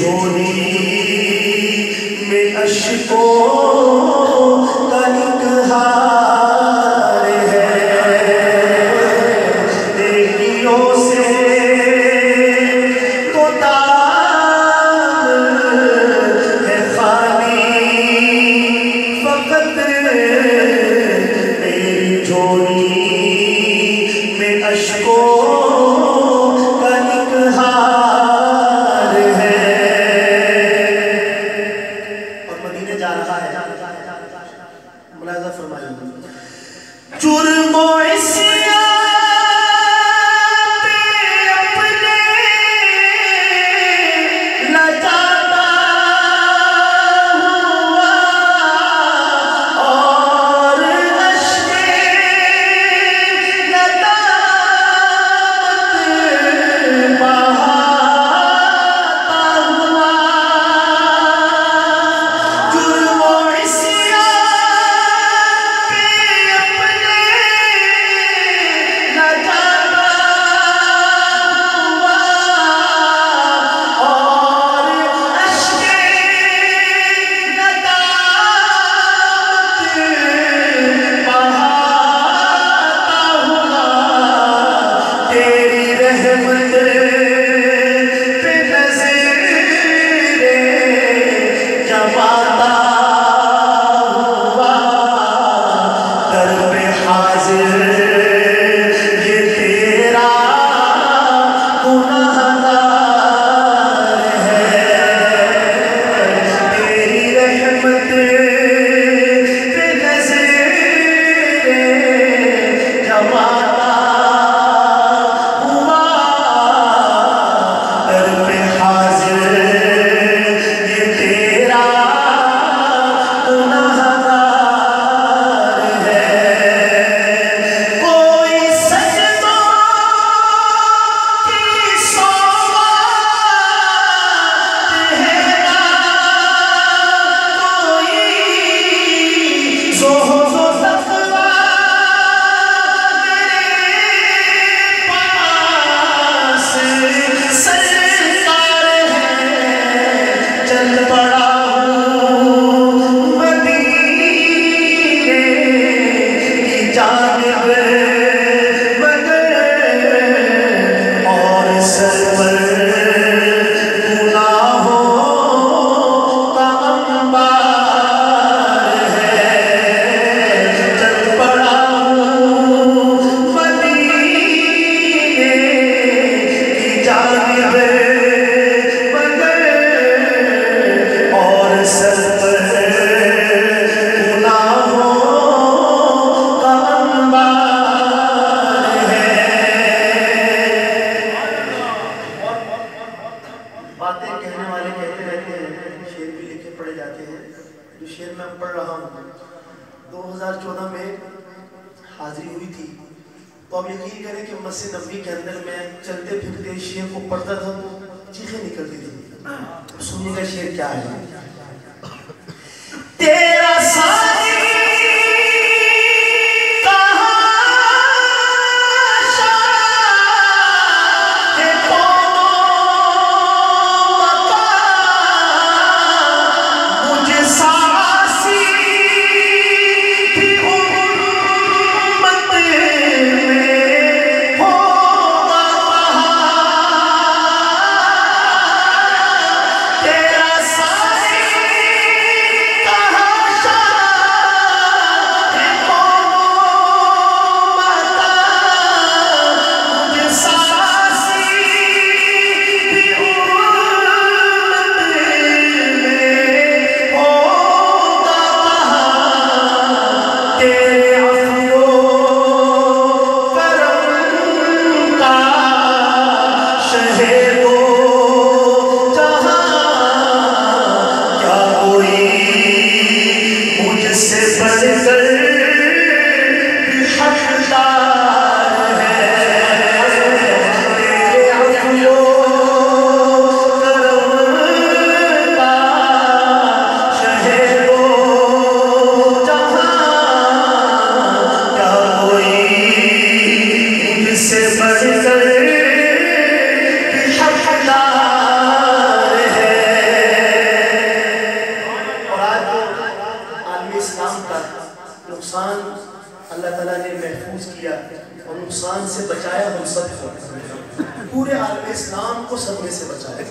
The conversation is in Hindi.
झोली में अश्कों का एक हार है, नेकियों से तो दाम है खाली, फकत मेरी झोली में अश्कों का एक हार है। और मदीने जा रहा है, मुलाज़ा फरमाइए। जुर्मो इस्यान पे अपने लजाता हुआ और अश्के नदामत बहाता हुआ, जुर्मो इस्यान पे अपने लजाता हुआ और अश्के नदामत बहाता हुआ, तेरी रहमत पे नज़रे जमाता हुआ, दर पे हाजिर ये तेरा गुनाहगार है, तेरी रहमत पे नज़रे जमाता हुआ, दर पे हाजिर ये तेरा गुनाहगार है। कोई सजदों की सौगात है ना, कोई ज़ोहदो तक़वा मेरे पास सरकार है, चल पड़ा हूँ मदीने की जानिब, मगर और सर पर गुनाहों का अंबार है, चल पड़ा हूँ मदीने की जानिब, मगर और सर पर गुनाहों का अंबार है। बातें कहने वाले कहते रहते हैं, शेर भी लिखे पढ़े जाते हैं। जो शेर मैं पढ़ रहा हूँ 2014 में हाजिरी हुई थी, तो अब यकीन करें कि मस्जिद नबवी के अंदर मैं चलते फिरते शेर को पढ़ता था तो चीखें निकलती थी। अब सुनिएगा शेर क्या है। तेरा सारी तेरा सारे आलम इस्लाम का नुकसान अल्लाह ताला ने महफूज किया और नुकसान से बचाया हम सब को, पूरे आलम इस्लाम को सदमे से बचाया।